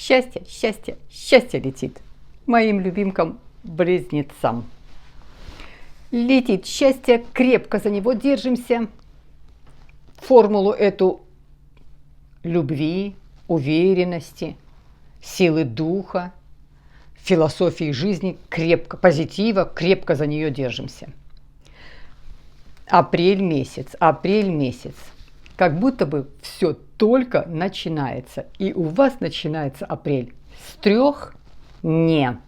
Счастье, счастье, счастье летит моим любимкам близнецам. Летит счастье, крепко за него держимся. Формулу эту любви, уверенности, силы духа, философии жизни, крепко, позитива, крепко за нее держимся. Апрель месяц. Как будто бы все только начинается. И у вас начинается апрель с 3 «не».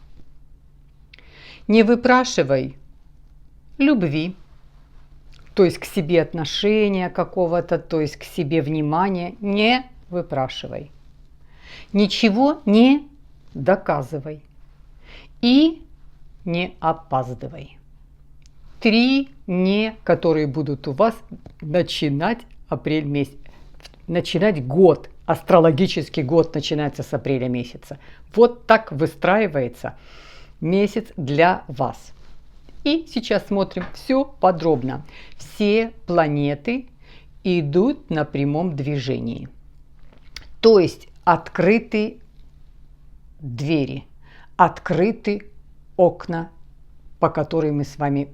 Не выпрашивай любви, то есть к себе отношения какого-то, то есть к себе внимания. Не выпрашивай. Ничего не доказывай. И не опаздывай. 3 «не», которые будут у вас начинать апрель месяц. Начинать год, астрологический год начинается с апреля месяца. Вот так выстраивается месяц для вас. И сейчас смотрим все подробно. Все планеты идут на прямом движении. То есть открыты двери, открыты окна, по которым мы с вами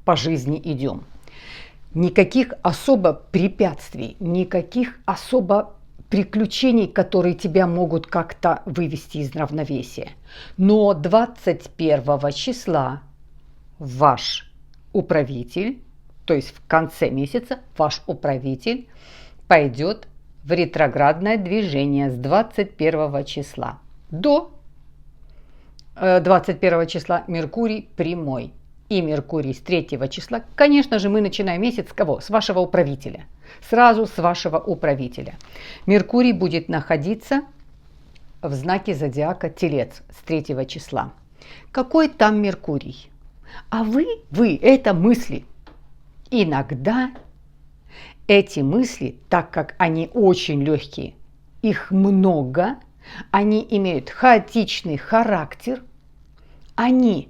по жизни идем. Никаких особо препятствий, никаких особо приключений, которые тебя могут как-то вывести из равновесия. Но 21 числа ваш управитель, то есть в конце месяца ваш управитель пойдет в ретроградное движение с 21 числа. До 21 числа Меркурий прямой. И Меркурий с 3 числа, конечно же, мы начинаем месяц с кого? С вашего управителя. Сразу с вашего управителя. Меркурий будет находиться в знаке зодиака Телец с 3 числа. Какой там Меркурий? А вы, это мысли. Иногда эти мысли, так как они очень легкие, их много, они имеют хаотичный характер, они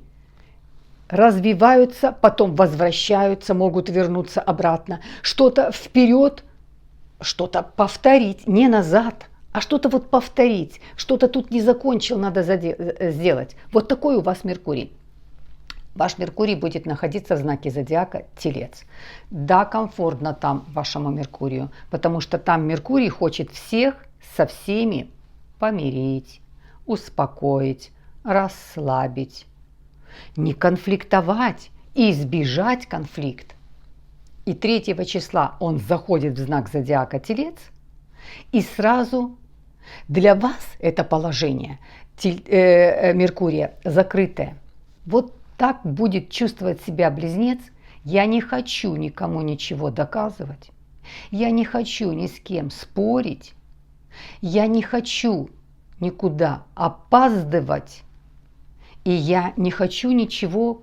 развиваются, потом возвращаются, могут вернуться обратно. Что-то вперед, что-то повторить, не назад, а что-то вот повторить. Что-то тут не закончил, надо сделать. Вот такой у вас Меркурий. Ваш Меркурий будет находиться в знаке зодиака Телец. Да, комфортно там вашему Меркурию, потому что там Меркурий хочет всех со всеми помирить, успокоить, расслабить. Не конфликтовать и избежать конфликт. И 3 числа он заходит в знак зодиака Телец, и сразу для вас это положение Меркурия закрытое. Вот так будет чувствовать себя Близнец. Я не хочу никому ничего доказывать. Я не хочу ни с кем спорить. Я не хочу никуда опаздывать. И я не хочу ничего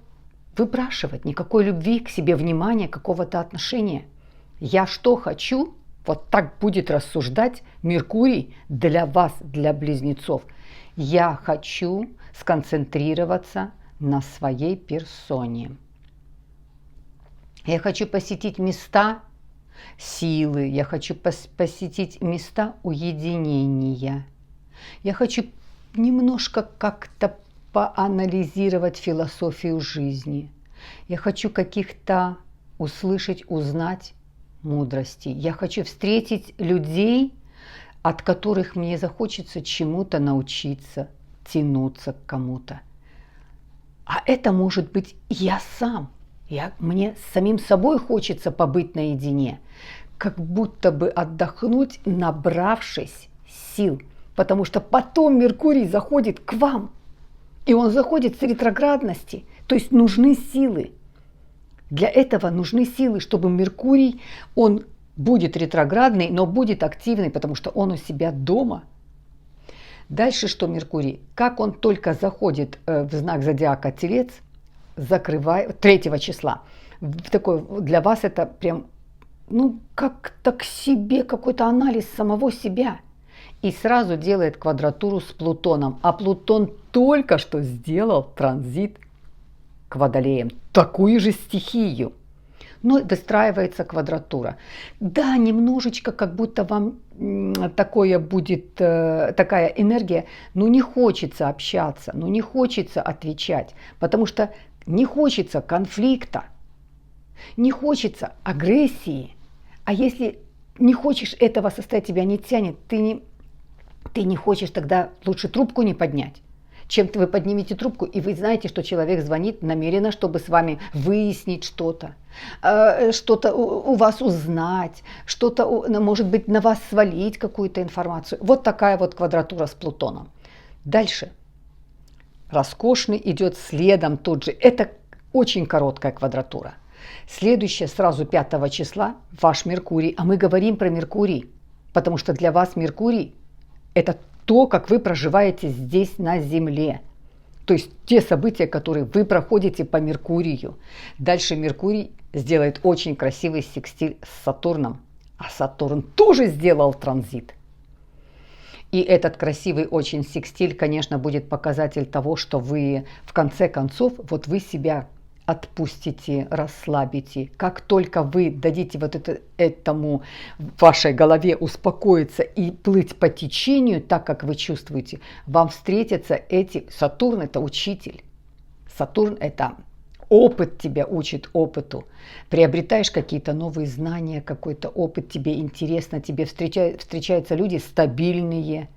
выпрашивать, никакой любви к себе, внимания, какого-то отношения. Я что хочу, вот так будет рассуждать Меркурий для вас, для близнецов. Я хочу сконцентрироваться на своей персоне. Я хочу посетить места силы, я хочу посетить места уединения. Я хочу немножко как-то поанализировать философию жизни. Я хочу каких-то услышать, узнать мудрости. Я хочу встретить людей, от которых мне захочется чему-то научиться, тянуться к кому-то. А это может быть я сам. Мне с самим собой хочется побыть наедине, как будто бы отдохнуть, набравшись сил. Потому что потом Меркурий заходит к вам. И он заходит с ретроградности, то есть нужны силы. Для этого нужны силы, чтобы Меркурий, он будет ретроградный, но будет активный, потому что он у себя дома. Дальше что Меркурий? Как он только заходит в знак зодиака Телец, закрывает 3 числа. Для вас это прям, как-то к себе, какой-то анализ самого себя. И сразу делает квадратуру с Плутоном. А Плутон только что сделал транзит к Водолеям. Такую же стихию. но выстраивается квадратура. Да, немножечко как будто вам такое будет, такая энергия, но не хочется общаться, но не хочется отвечать, потому что не хочется конфликта, не хочется агрессии. А если не хочешь этого состояния, тебя не тянет, ты не хочешь, тогда лучше трубку не поднять. Чем вы поднимете трубку, и вы знаете, что человек звонит намеренно, чтобы с вами выяснить что-то, что-то у вас узнать, что-то, может быть, на вас свалить какую-то информацию. Вот такая вот квадратура с Плутоном. Дальше. Роскошный идет следом тут же. Это очень короткая квадратура. Следующая сразу 5 числа ваш Меркурий. А мы говорим про Меркурий, потому что для вас Меркурий – это то, как вы проживаете здесь на Земле. То есть те события, которые вы проходите по Меркурию. Дальше Меркурий сделает очень красивый секстиль с Сатурном. А Сатурн тоже сделал транзит. И этот красивый очень секстиль, конечно, будет показатель того, что вы в конце концов, вот вы себя отпустите, расслабите. Как только вы дадите вот этому в вашей голове успокоиться и плыть по течению, так как вы чувствуете, вам встретятся эти... Сатурн – это учитель. Сатурн – это опыт, тебя учит опыту. Приобретаешь какие-то новые знания, какой-то опыт, тебе интересно, тебе встречаются люди стабильные,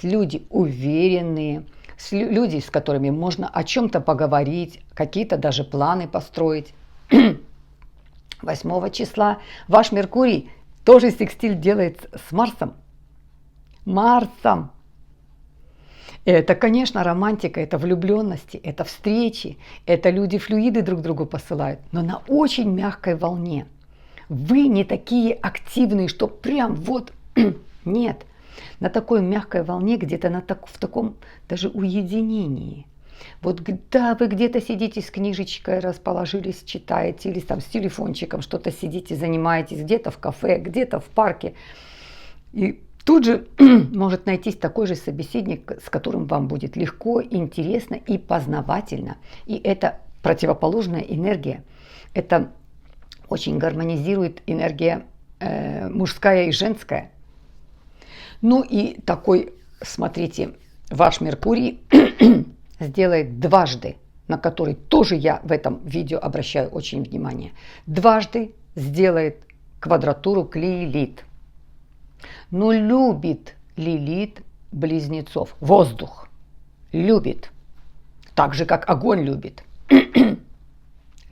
люди уверенные, люди, с которыми можно о чем-то поговорить, какие-то даже планы построить. 8 числа ваш Меркурий тоже секстиль делает с Марсом. Марсом. Это, конечно, романтика, это влюбленности, это встречи, это люди-флюиды друг другу посылают, но на очень мягкой волне. Вы не такие активные, что прям вот нет. На такой мягкой волне, где-то в таком даже уединении. Вот да, вы где-то сидите с книжечкой, расположились, читаете, или там с телефончиком что-то сидите, занимаетесь, где-то в кафе, где-то в парке. И тут же может найтись такой же собеседник, с которым вам будет легко, интересно и познавательно. И это противоположная энергия. Это очень гармонизирует энергия мужская и женская. Ну и такой, смотрите, ваш Меркурий сделает дважды, на который тоже я в этом видео обращаю очень внимание, дважды сделает квадратуру к Лилит. Но любит Лилит близнецов, воздух, любит, так же как огонь любит.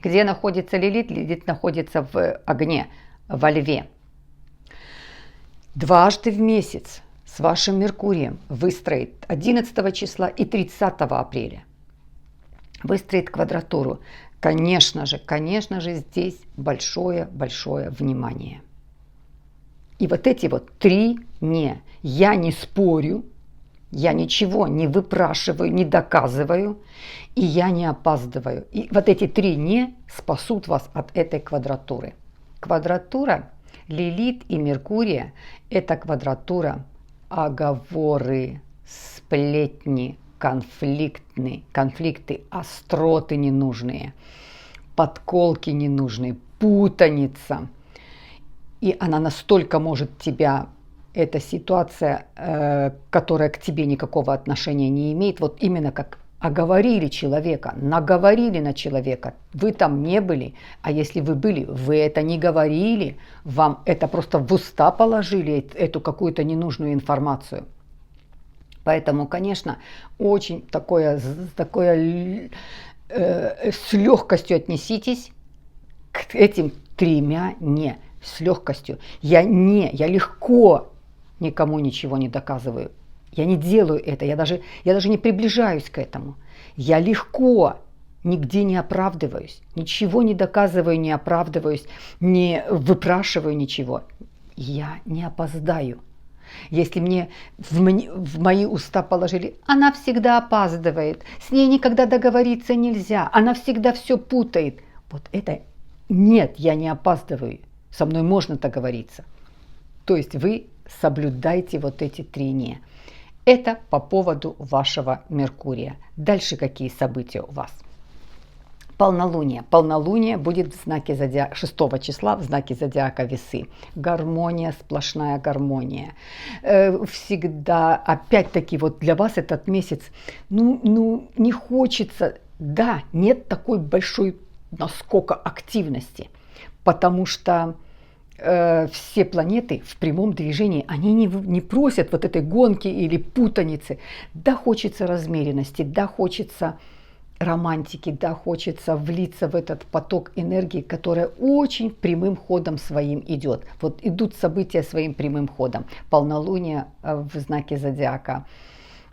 Где находится Лилит? Лилит находится в огне, во Льве. Дважды в месяц с вашим Меркурием выстроит 11 числа и 30 апреля. Выстроит квадратуру. Конечно же, здесь большое-большое внимание. И вот эти вот 3 «не». Я не спорю, я ничего не выпрашиваю, не доказываю, и я не опаздываю. И вот эти 3 «не» спасут вас от этой квадратуры. Квадратура Лилит и Меркурия – это квадратура оговоры, сплетни, конфликты, остроты ненужные, подколки ненужные, путаница. И она настолько может тебя, эта ситуация, которая к тебе никакого отношения не имеет, вот именно как оговорили человека, наговорили на человека, вы там не были, а если вы были, вы это не говорили, вам это просто в уста положили, эту какую-то ненужную информацию. Поэтому, конечно, очень такое с легкостью отнеситесь к этим 3 «не», с легкостью. Я легко никому ничего не доказываю. Я не делаю это, я даже не приближаюсь к этому. Я легко нигде не оправдываюсь, ничего не доказываю, не оправдываюсь, не выпрашиваю ничего. Я не опоздаю. Если мне в мои уста положили, она всегда опаздывает, с ней никогда договориться нельзя, она всегда все путает. Вот это нет, я не опаздываю, со мной можно договориться. То есть вы соблюдайте вот эти 3 «не». Это по поводу вашего Меркурия. Дальше какие события у вас? Полнолуние. Полнолуние будет в знаке зодиака 6 числа в знаке зодиака Весы. Гармония, сплошная гармония. Всегда, опять-таки, вот для вас этот месяц, не хочется, да, нет такой большой наскока активности, потому что все планеты в прямом движении, они не просят вот этой гонки или путаницы. Да, хочется размеренности, да, хочется романтики, да, хочется влиться в этот поток энергии, которая очень прямым ходом своим идет. Вот идут события своим прямым ходом. Полнолуние в знаке зодиака,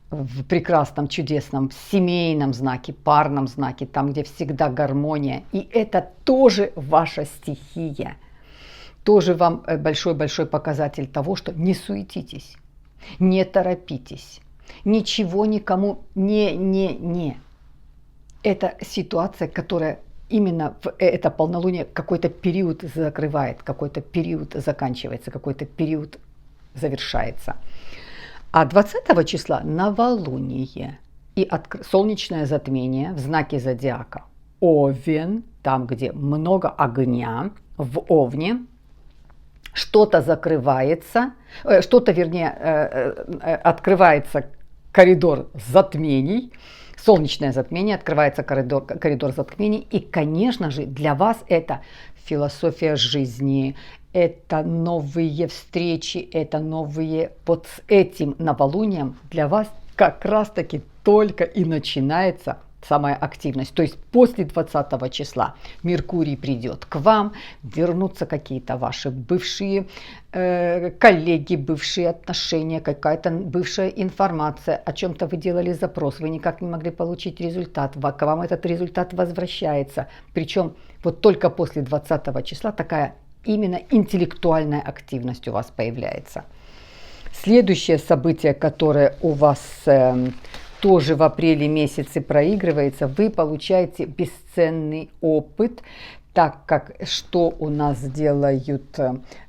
в прекрасном, чудесном, семейном знаке, парном знаке, там, где всегда гармония. И это тоже ваша стихия. Тоже вам большой-большой показатель того, что не суетитесь, не торопитесь, ничего никому не. Это ситуация, которая именно в это полнолуние какой-то период закрывает, какой-то период заканчивается, какой-то период завершается. А 20 числа новолуние и солнечное затмение в знаке зодиака Овен, там, где много огня, в Овне, что-то закрывается, открывается коридор затмений, солнечное затмение, открывается коридор затмений. И, конечно же, для вас это философия жизни, это новые встречи, это новые... Вот с этим новолунием для вас как раз-таки только и начинается самая активность. То есть после 20 числа Меркурий придет к вам, вернутся какие-то ваши бывшие коллеги, бывшие отношения, какая-то бывшая информация, о чем-то вы делали запрос, вы никак не могли получить результат, к вам этот результат возвращается. Причем вот только после 20 числа такая именно интеллектуальная активность у вас появляется. Следующее событие, которое у вас тоже в апреле месяце проигрывается, вы получаете бесценный опыт, так как что у нас делает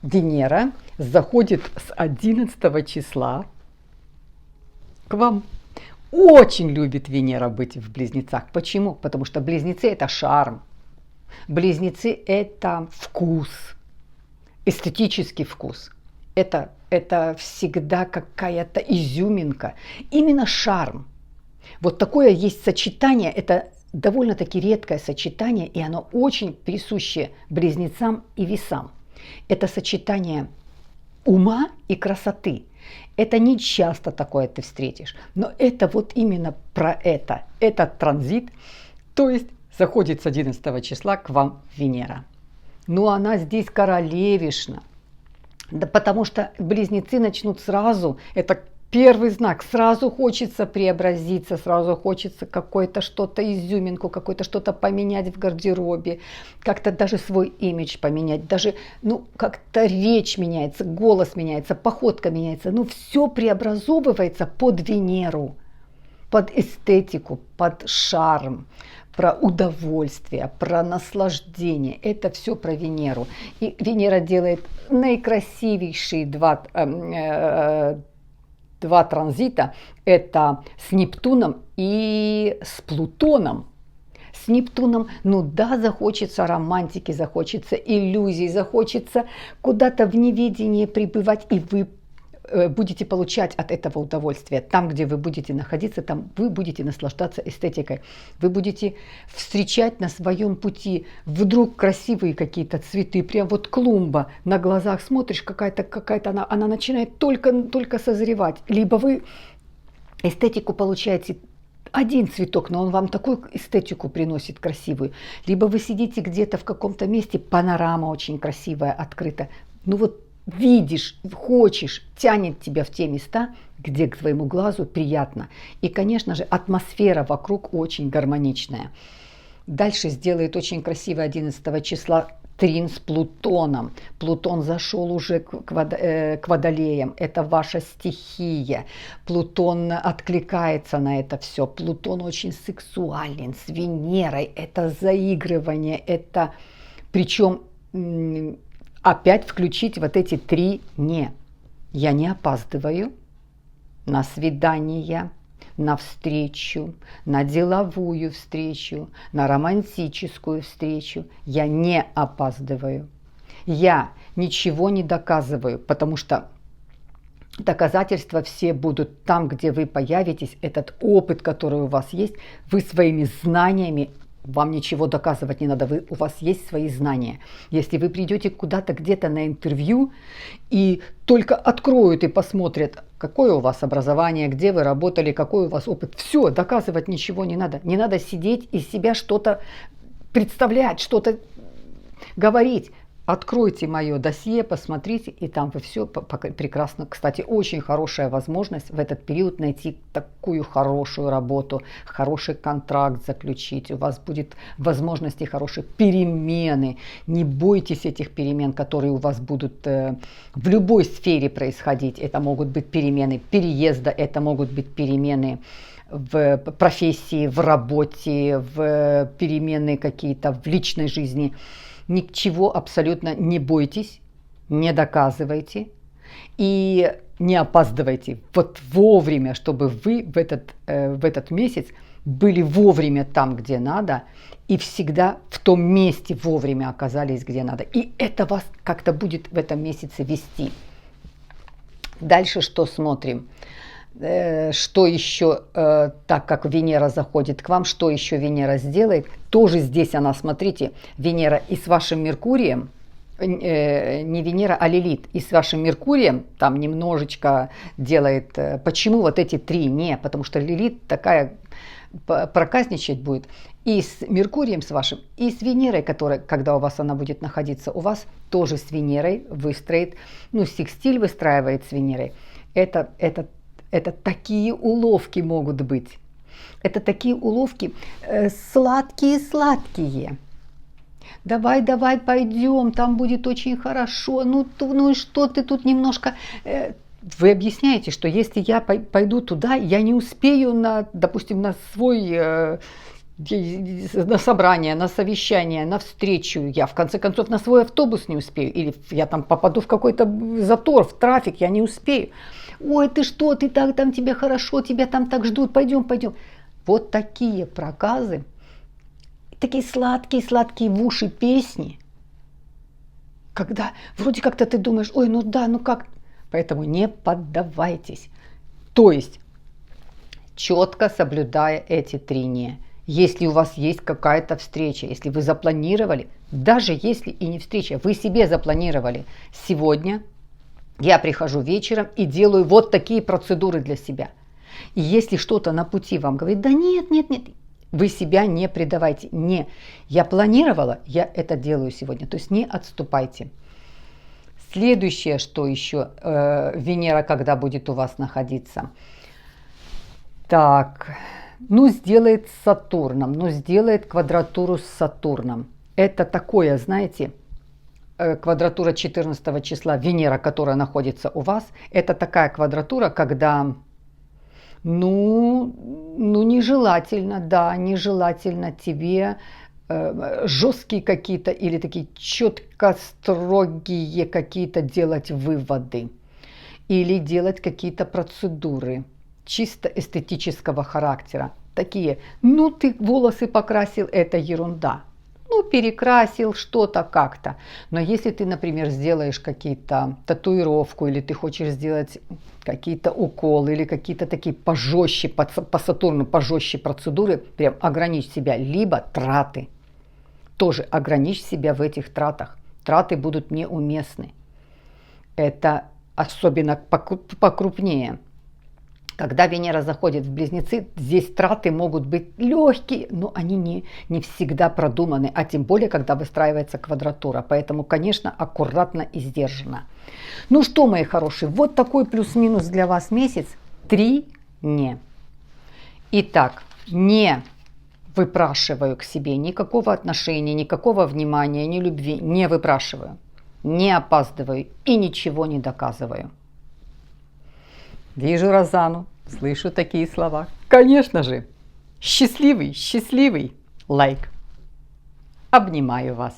Венера, заходит с 11 числа к вам. Очень любит Венера быть в Близнецах. Почему? Потому что Близнецы – это шарм, Близнецы – это вкус, эстетический вкус. Это всегда какая-то изюминка, именно шарм. Вот такое есть сочетание, это довольно-таки редкое сочетание, и оно очень присуще Близнецам и Весам. Это сочетание ума и красоты. Это не часто такое ты встретишь, но это вот именно про это, этот транзит, то есть заходит с 11 числа к вам Венера. Ну, она здесь королевишна, да, потому что Близнецы начнут сразу, это первый знак, сразу хочется преобразиться, сразу хочется какое-то что-то, изюминку, какое-то что-то поменять в гардеробе, как-то даже свой имидж поменять, даже, как-то речь меняется, голос меняется, походка меняется, все преобразовывается под Венеру, под эстетику, под шарм, про удовольствие, про наслаждение. Это все про Венеру. И Венера делает наикрасивейшие два транзита, это с Нептуном и с Плутоном. С Нептуном, захочется романтики, захочется иллюзий, захочется куда-то в неведении пребывать, и вы будете получать от этого удовольствие. Там, где вы будете находиться, там вы будете наслаждаться эстетикой. Вы будете встречать на своем пути вдруг красивые какие-то цветы, прям вот клумба, на глазах смотришь, какая-то она начинает только созревать. Либо вы эстетику получаете, один цветок, но он вам такую эстетику приносит красивую. Либо вы сидите где-то в каком-то месте, панорама очень красивая, открыта. Видишь, хочешь, тянет тебя в те места, где к твоему глазу приятно. И, конечно же, атмосфера вокруг очень гармоничная. Дальше сделает очень красиво 11 числа трин с Плутоном. Плутон зашел уже к Водолеям. Это ваша стихия. Плутон откликается на это все. Плутон очень сексуален, с Венерой. Это заигрывание, это причем... Опять включить вот эти 3 «не». Я не опаздываю на свидания. на встречу, на деловую встречу, на романтическую встречу. Я не опаздываю. Я ничего не доказываю, потому что доказательства все будут там, где вы появитесь. Этот опыт, который у вас есть, вы своими знаниями, вам ничего доказывать не надо, у вас есть свои знания. Если вы придете куда-то где-то на интервью и только откроют и посмотрят, какое у вас образование, где вы работали, какой у вас опыт, все, доказывать ничего не надо. Не надо сидеть из себя что-то представлять, что-то говорить. Откройте мое досье, посмотрите, и там вы все прекрасно. Кстати, очень хорошая возможность в этот период найти такую хорошую работу, хороший контракт заключить. У вас будет возможности хорошие перемены. Не бойтесь этих перемен, которые у вас будут в любой сфере происходить. Это могут быть перемены переезда, это могут быть перемены в профессии, в работе, в перемены какие-то в личной жизни. Ничего абсолютно не бойтесь, не доказывайте и не опаздывайте. Вот вовремя, чтобы вы в этот месяц были вовремя там, где надо, и всегда в том месте вовремя оказались, где надо. И это вас как-то будет в этом месяце вести. Дальше что смотрим? Что еще, так как Венера заходит к вам, что еще Венера сделает? Тоже здесь она, смотрите, Венера и с вашим Меркурием, не Венера, а Лилит, и с вашим Меркурием там немножечко делает. Почему вот эти три? Не, потому что Лилит такая проказничать будет. И с Меркурием с вашим, и с Венерой, которая, когда у вас она будет находиться, у вас тоже с Венерой выстроит, секстиль выстраивает с Венерой. Это такие уловки могут быть. Это такие уловки сладкие-сладкие. Давай, пойдем, там будет очень хорошо. Ну и что ты тут немножко... Вы объясняете, что если я пойду туда, я не успею, допустим, на собрание, на совещание, на встречу. Я, в конце концов, на свой автобус не успею. Или я там попаду в какой-то затор, в трафик, я не успею. Ой, ты что, ты так, там тебе хорошо, тебя там так ждут, пойдем. Вот такие проказы, такие сладкие в уши песни, когда вроде как-то ты думаешь, ой, как. Поэтому не поддавайтесь. То есть, четко соблюдая эти три «не». Если у вас есть какая-то встреча, если вы запланировали, даже если и не встреча, вы себе запланировали сегодня, я прихожу вечером и делаю вот такие процедуры для себя. И если что-то на пути вам говорит, да нет, вы себя не предавайте. Не, я планировала, я это делаю сегодня. То есть не отступайте. Следующее, что еще, Венера, когда будет у вас находиться. Так, сделает с Сатурном, сделает квадратуру с Сатурном. Это такое, знаете, квадратура 14 числа Венера, которая находится у вас, это такая квадратура, когда, нежелательно тебе жесткие какие-то или такие четко строгие какие-то делать выводы или делать какие-то процедуры чисто эстетического характера. Такие, ты волосы покрасил, это ерунда. Перекрасил что-то как-то. Но если ты, например, сделаешь какие-то татуировку, или ты хочешь сделать какие-то уколы, или какие-то такие пожестче, по Сатурну пожестче процедуры, прям ограничь себя. Либо траты. Тоже ограничь себя в этих тратах. Траты будут неуместны. Это особенно покрупнее. Когда Венера заходит в Близнецы, здесь траты могут быть легкие, но они не всегда продуманы, а тем более, когда выстраивается квадратура. Поэтому, конечно, аккуратно и сдержанно. Ну что, мои хорошие, вот такой плюс-минус для вас месяц. 3 «не». Итак, не выпрашиваю к себе никакого отношения, никакого внимания, ни любви, не выпрашиваю, не опаздываю и ничего не доказываю. Вижу Розану, слышу такие слова. Конечно же, счастливый лайк. Обнимаю вас.